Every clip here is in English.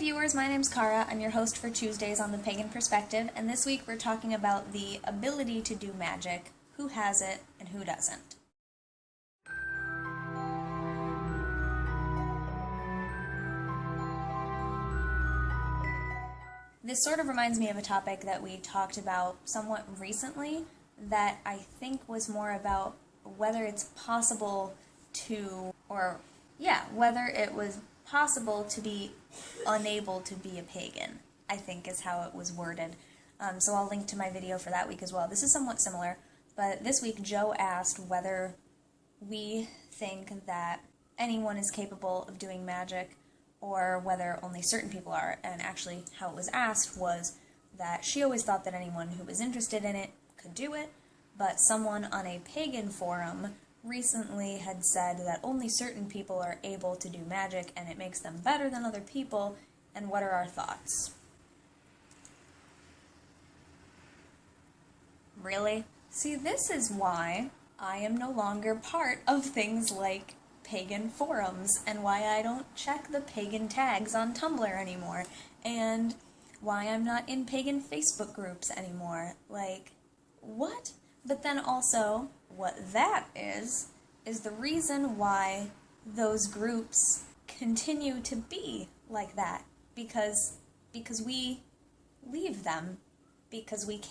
viewers, my name's Kara. I'm your host for Tuesdays on the Pagan Perspective, and this week we're talking about the ability to do magic, who has it and who doesn't. This sort of reminds me of a topic that we talked about somewhat recently that I think was more about whether it's possible to, whether it was possible to be unable to be a pagan, I think is how it was worded. So I'll link to my video for that week as well. This is somewhat similar, but this week Joe asked whether we think that anyone is capable of doing magic or whether only certain people are, and actually how it was asked was that she always thought that anyone who was interested in it could do it, but someone on a pagan forum recently had said that only certain people are able to do magic and it makes them better than other people, and what are our thoughts? Really? See, this is why I am no longer part of things like pagan forums, and why I don't check the pagan tags on Tumblr anymore, and why I'm not in pagan Facebook groups anymore. Like, what? But then also, what that is the reason why those groups continue to be like that. Because we leave them, because we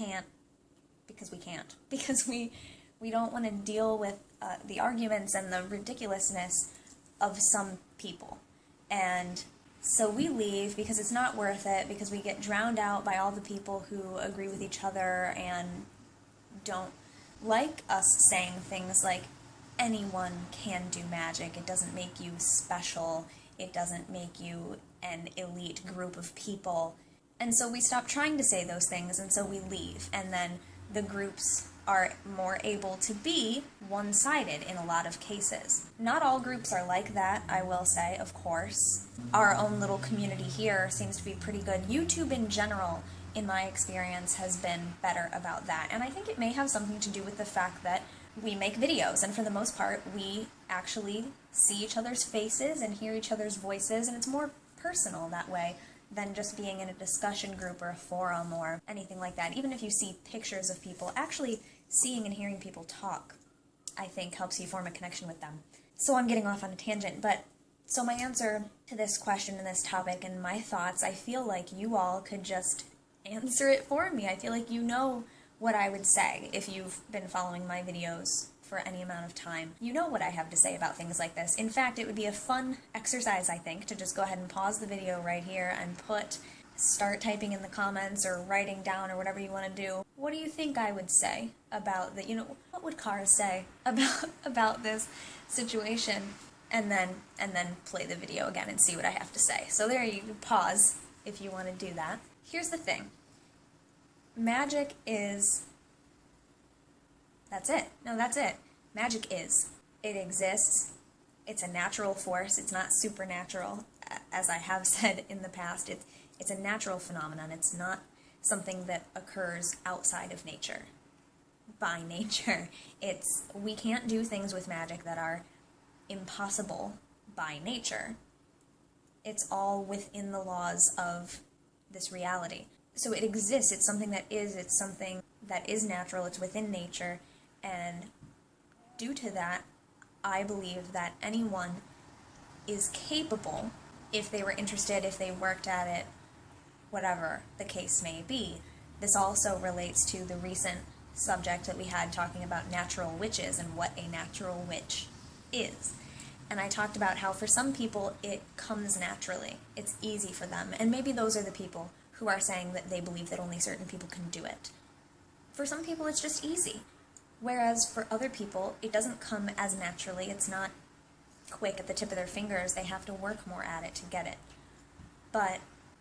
don't want to deal with the arguments and the ridiculousness of some people. And so we leave because it's not worth it, because we get drowned out by all the people who agree with each other and don't like us saying things like, anyone can do magic, it doesn't make you special, it doesn't make you an elite group of people. And so we stop trying to say those things, and so we leave, and then the groups are more able to be one-sided in a lot of cases. Not all groups are like that, I will say, of course. Our own little community here seems to be pretty good. YouTube in general, in my experience, has been better about that, and I think it may have something to do with the fact that we make videos, and for the most part, we actually see each other's faces and hear each other's voices, and it's more personal that way than just being in a discussion group or a forum or anything like that. Even if you see pictures of people, actually seeing and hearing people talk, I think, helps you form a connection with them. So I'm getting off on a tangent, but so my answer to this question and this topic and my thoughts, I feel like you all could just answer it for me. I feel like you know what I would say if you've been following my videos for any amount of time. You know what I have to say about things like this. In fact, it would be a fun exercise, I think, to just go ahead and pause the video right here and start typing in the comments or writing down or whatever you want to do. What do you think I would say about what would Kara say about this situation? And then play the video again and see what I have to say. So there, you can pause if you want to do that. Here's the thing. Magic is... That's it. No, that's it. Magic is. It exists. It's a natural force. It's not supernatural, as I have said in the past. It's a natural phenomenon. It's not something that occurs outside of nature. By nature. We can't do things with magic that are impossible by nature. It's all within the laws of this reality. So it exists. It's something that is. It's something that is natural. It's within nature. And due to that, I believe that anyone is capable, if they were interested, if they worked at it, whatever the case may be. This also relates to the recent subject that we had talking about natural witches and what a natural witch is. And I talked about how for some people it comes naturally. It's easy for them. And maybe those are the people who are saying that they believe that only certain people can do it. For some people it's just easy. Whereas for other people, it doesn't come as naturally. It's not quick at the tip of their fingers. They have to work more at it to get it. But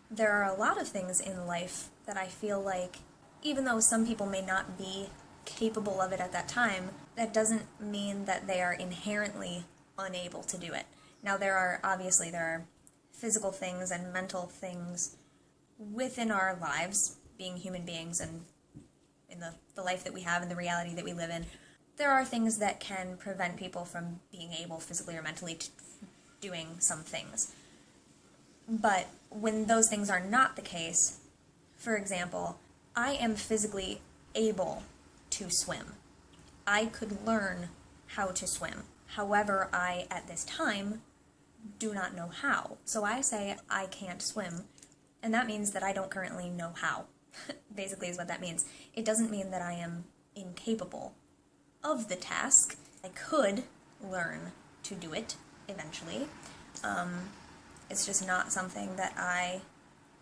there are a lot of things in life that I feel like, even though some people may not be capable of it at that time, that doesn't mean that they are inherently unable to do it. Now there are physical things and mental things within our lives, being human beings and in the life that we have and the reality that we live in. There are things that can prevent people from being able physically or mentally to doing some things. But when those things are not the case, for example, I am physically able to swim. I could learn how to swim. However, I, at this time, do not know how. So I say I can't swim, and that means that I don't currently know how. Basically is what that means. It doesn't mean that I am incapable of the task. I could learn to do it eventually. It's just not something that I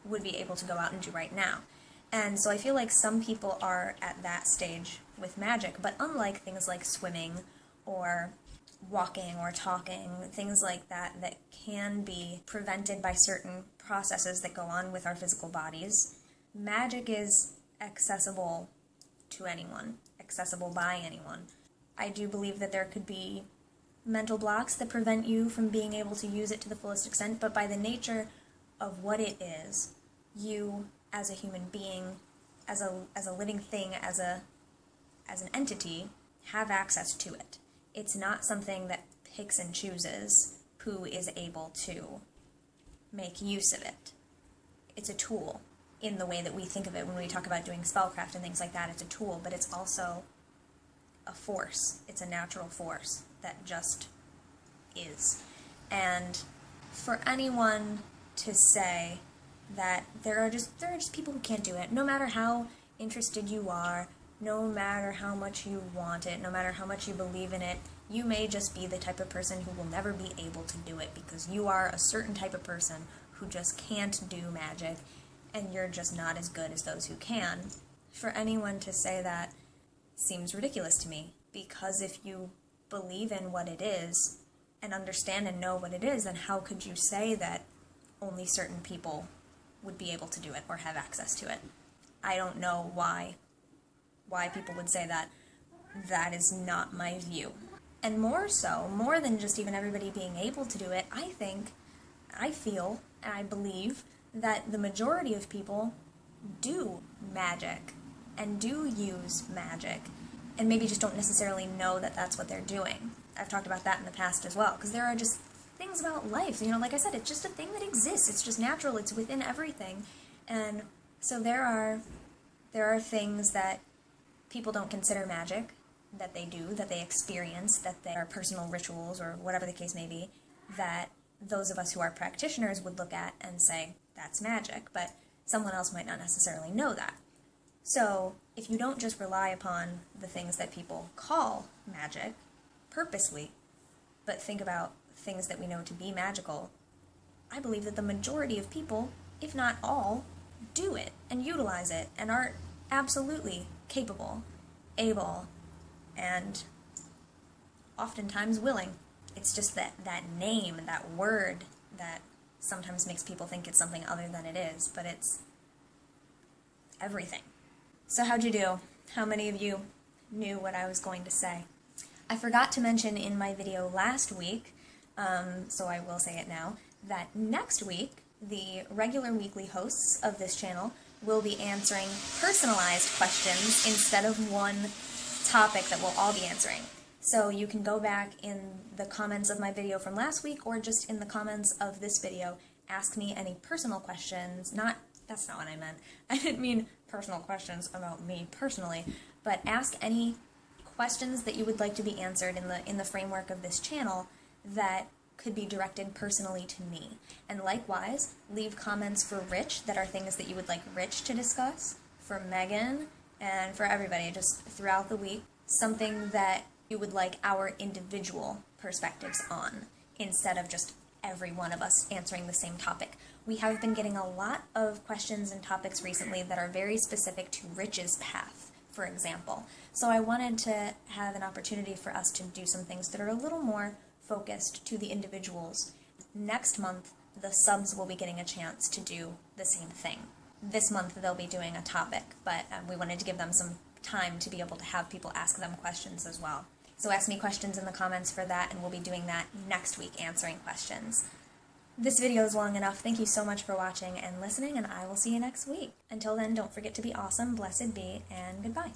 would be able to go out and do right now. And so I feel like some people are at that stage with magic, but unlike things like swimming or walking or talking, things like that that can be prevented by certain processes that go on with our physical bodies, magic is accessible to anyone, accessible by anyone. I do believe that there could be mental blocks that prevent you from being able to use it to the fullest extent, but by the nature of what it is, you as a human being, as a living thing, as an entity, have access to it. It's not something that picks and chooses who is able to make use of it. It's a tool in the way that we think of it when we talk about doing spellcraft and things like that. It's a tool, but it's also a force. It's a natural force that just is. And for anyone to say that there are just people who can't do it, no matter how interested you are, no matter how much you want it, no matter how much you believe in it, you may just be the type of person who will never be able to do it because you are a certain type of person who just can't do magic, and you're just not as good as those who can. For anyone to say that seems ridiculous to me, because if you believe in what it is and understand and know what it is, then how could you say that only certain people would be able to do it or have access to it? I don't know why people would say that. That is not my view. And more than just even everybody being able to do it, I feel, and I believe that the majority of people do magic and do use magic, and maybe just don't necessarily know that that's what they're doing. I've talked about that in the past as well, because there are just things about life, like I said, it's just a thing that exists, it's just natural, it's within everything, and so there are things that people don't consider magic, that they do, that they experience, that they are personal rituals, or whatever the case may be, that those of us who are practitioners would look at and say, that's magic, but someone else might not necessarily know that. So, if you don't just rely upon the things that people call magic, purposely, but think about things that we know to be magical, I believe that the majority of people, if not all, do it and utilize it and are absolutely capable, able, and oftentimes willing. It's just that name, that word, that sometimes makes people think it's something other than it is, but it's everything. So how'd you do? How many of you knew what I was going to say? I forgot to mention in my video last week, so I will say it now, that next week, the regular weekly hosts of this channel will be answering personalized questions instead of one topic that we'll all be answering. So you can go back in the comments of my video from last week, or just in the comments of this video, ask me any personal questions. That's not what I meant. I didn't mean personal questions about me personally, but ask any questions that you would like to be answered in the framework of this channel that could be directed personally to me. And likewise, leave comments for Rich that are things that you would like Rich to discuss, for Megan, and for everybody, just throughout the week, something that you would like our individual perspectives on, instead of just every one of us answering the same topic. We have been getting a lot of questions and topics recently that are very specific to Rich's path, for example. So I wanted to have an opportunity for us to do some things that are a little more focused to the individuals. Next month, the subs will be getting a chance to do the same thing. This month they'll be doing a topic, but we wanted to give them some time to be able to have people ask them questions as well. So ask me questions in the comments for that, and we'll be doing that next week, answering questions. This video is long enough. Thank you so much for watching and listening, and I will see you next week. Until then, don't forget to be awesome, blessed be, and goodbye.